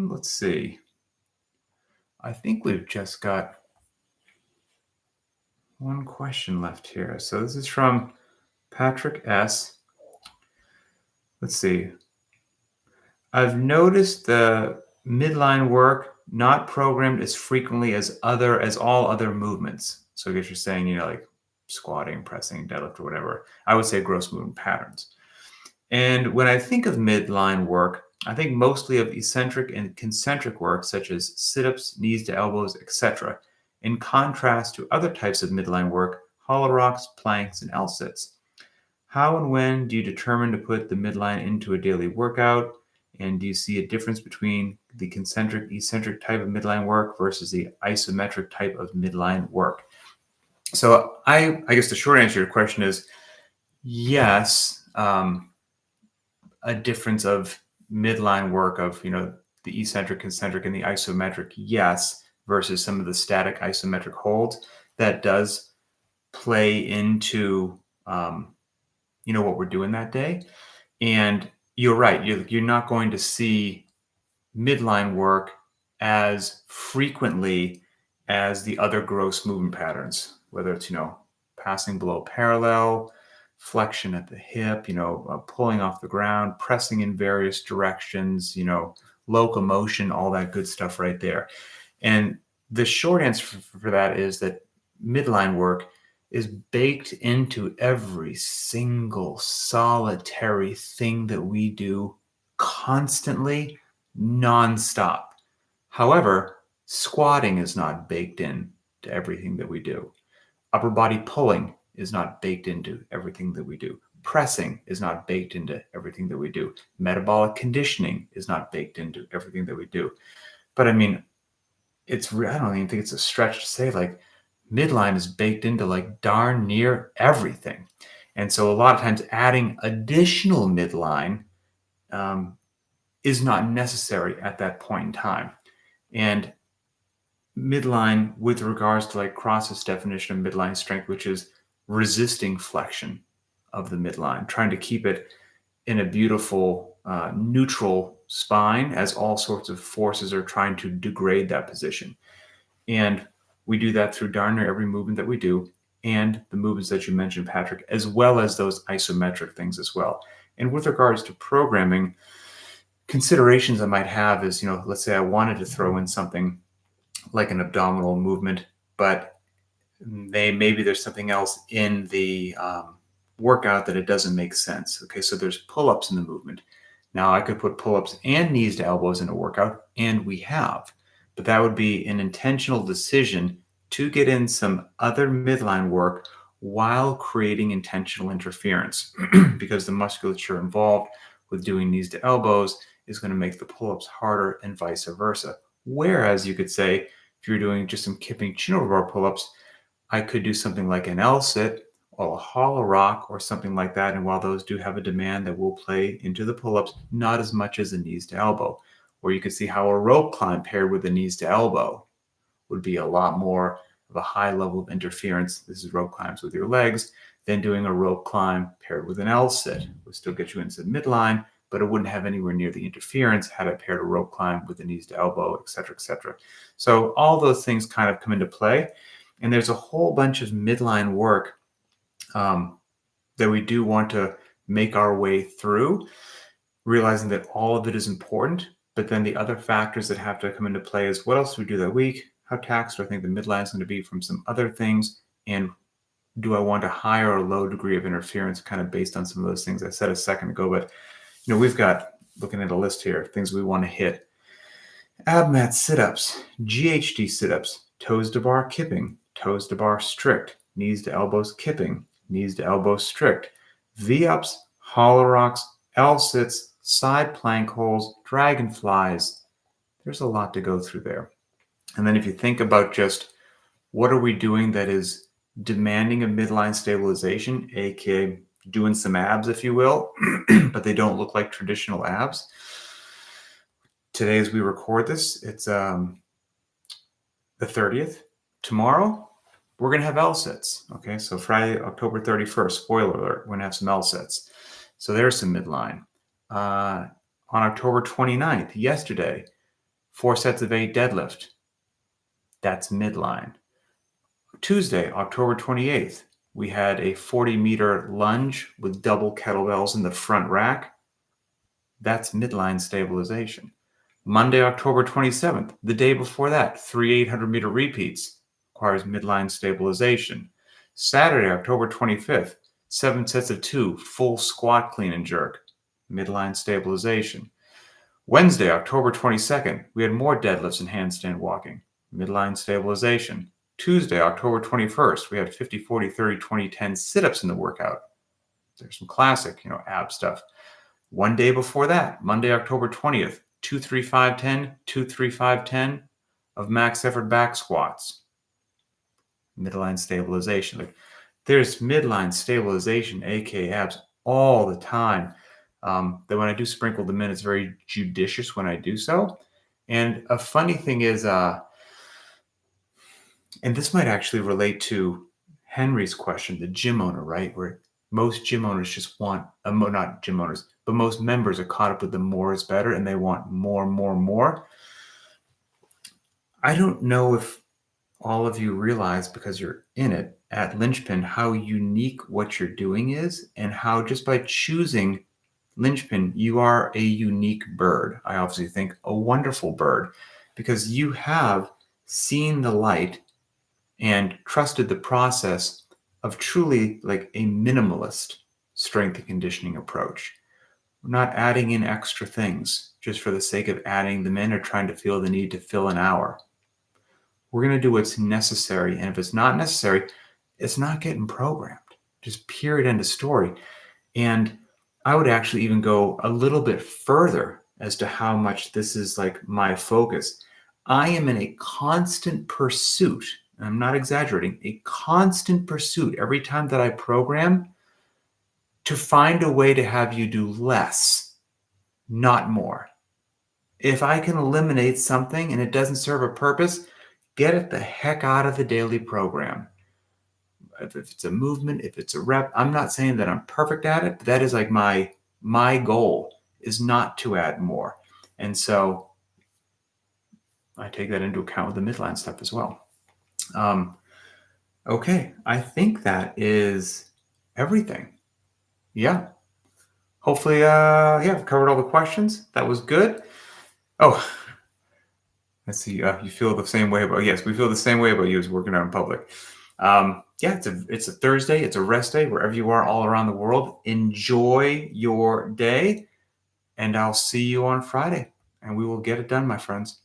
Let's see. I think we've just got one question left here. So this is from Patrick S. Let's see. I've noticed the midline work not programmed as frequently as all other movements. So I guess you're saying, like squatting, pressing, deadlift, or whatever. I would say gross movement patterns. And when I think of midline work, I think mostly of eccentric and concentric work, such as sit-ups, knees to elbows, etc., in contrast to other types of midline work, hollow rocks, planks, and L-sits. How and when do you determine to put the midline into a daily workout? And do you see a difference between the concentric, eccentric type of midline work versus the isometric type of midline work? So I guess the short answer to your question is yes, a difference of midline work of, the eccentric, concentric, and the isometric, yes, versus some of the static isometric holds. That does play into, what we're doing that day. And you're right. You're not going to see midline work as frequently as the other gross movement patterns, whether it's, passing below parallel, flexion at the hip, pulling off the ground, pressing in various directions, locomotion, all that good stuff right there. And the short answer for that is that midline work is baked into every single solitary thing that we do constantly, nonstop. However, squatting is not baked in to everything that we do. Upper body pulling is not baked into everything that we do. Pressing is not baked into everything that we do. Metabolic conditioning is not baked into everything that we do. But I mean, I don't even think it's a stretch to say like midline is baked into like darn near everything. And so a lot of times adding additional midline is not necessary at that point in time. And midline, with regards to like CrossFit's definition of midline strength, which is resisting flexion of the midline, trying to keep it in a beautiful neutral spine as all sorts of forces are trying to degrade that position. And we do that through darn near every movement that we do, and the movements that you mentioned, Patrick, as well as those isometric things as well. And with regards to programming, considerations I might have is, let's say I wanted to throw in something like an abdominal movement, but maybe there's something else in the workout that it doesn't make sense. Okay, so there's pull-ups in the movement. Now I could put pull-ups and knees to elbows in a workout, and we have. But that would be an intentional decision to get in some other midline work while creating intentional interference because the musculature involved with doing knees to elbows is going to make the pull-ups harder and vice versa. Whereas you could say, if you're doing just some kipping chin over bar pull-ups, I could do something like an L-sit or a hollow rock or something like that. And while those do have a demand that will play into the pull-ups, not as much as the knees to elbow. Or you could see how a rope climb paired with the knees to elbow would be a lot more of a high level of interference. This is rope climbs with your legs, than doing a rope climb paired with an L-sit. It would still get you into midline, but it wouldn't have anywhere near the interference had I paired a rope climb with the knees to elbow, et cetera, et cetera. So all those things kind of come into play. And there's a whole bunch of midline work that we do want to make our way through, realizing that all of it is important. But then the other factors that have to come into play is what else do we do that week? How taxed do I think the midline is going to be from some other things? And do I want a high or a low degree of interference kind of based on some of those things I said a second ago? But, we've got, looking at a list here, things we want to hit. Ab mat sit-ups, GHD sit-ups, toes to bar kipping, toes to bar strict, knees to elbows kipping, knees to elbows strict, V-ups, hollow rocks, L-sits, side plank holes, dragonflies. There's a lot to go through there. And then if you think about just what are we doing that is demanding a midline stabilization, aka doing some abs, if you will, but they don't look like traditional abs. Today, as we record this, it's the 30th. Tomorrow, we're going to have L-sits. Okay, so Friday, October 31st, spoiler alert, we're going to have some L-sits. So there's some midline. On October 29th, yesterday, 4 sets of 8 deadlift. That's midline. Tuesday, October 28th, we had a 40-meter lunge with double kettlebells in the front rack. That's midline stabilization. Monday, October 27th, the day before that, 3 800-meter repeats requires midline stabilization. Saturday, October 25th, 7 sets of 2, full squat, clean and jerk, midline stabilization. Wednesday, October 22nd, we had more deadlifts and handstand walking, midline stabilization. Tuesday, October 21st, we had 50, 40, 30, 20, 10 sit-ups in the workout. There's some classic, ab stuff. One day before that, Monday, October 20th, 2, 3, 5, 10, 2, 3, 5, 10 of max effort back squats. Midline stabilization. Like, there's midline stabilization, aka abs, all the time. That when I do sprinkle them in, it's very judicious when I do so. And a funny thing is, and this might actually relate to Henry's question, the gym owner, right? Where most gym owners just want, not gym owners, but most members are caught up with the more is better and they want more, more, more. I don't know if all of you realize, because you're in it at Linchpin, how unique what you're doing is and how just by choosing Linchpin, you are a unique bird. I obviously think a wonderful bird because you have seen the light and trusted the process of truly like a minimalist strength and conditioning approach. We're not adding in extra things just for the sake of adding them in or trying to feel the need to fill an hour. We're going to do what's necessary. And if it's not necessary, it's not getting programmed. Just period, end of story. And I would actually even go a little bit further as to how much this is like my focus. I am in a constant pursuit. I'm not exaggerating, a constant pursuit every time that I program to find a way to have you do less, not more. If I can eliminate something and it doesn't serve a purpose, get it the heck out of the daily program. If it's a movement, if it's a rep, I'm not saying that I'm perfect at it, but that is like my goal is not to add more. And so I take that into account with the midline stuff as well. Okay, I think that is everything. Yeah. Hopefully, I've covered all the questions. That was good. Oh, let's see. You feel the same way about, yes, we feel the same way about you as working out in public. It's a Thursday. It's a rest day wherever you are all around the world. Enjoy your day, and I'll see you on Friday, and we will get it done, my friends.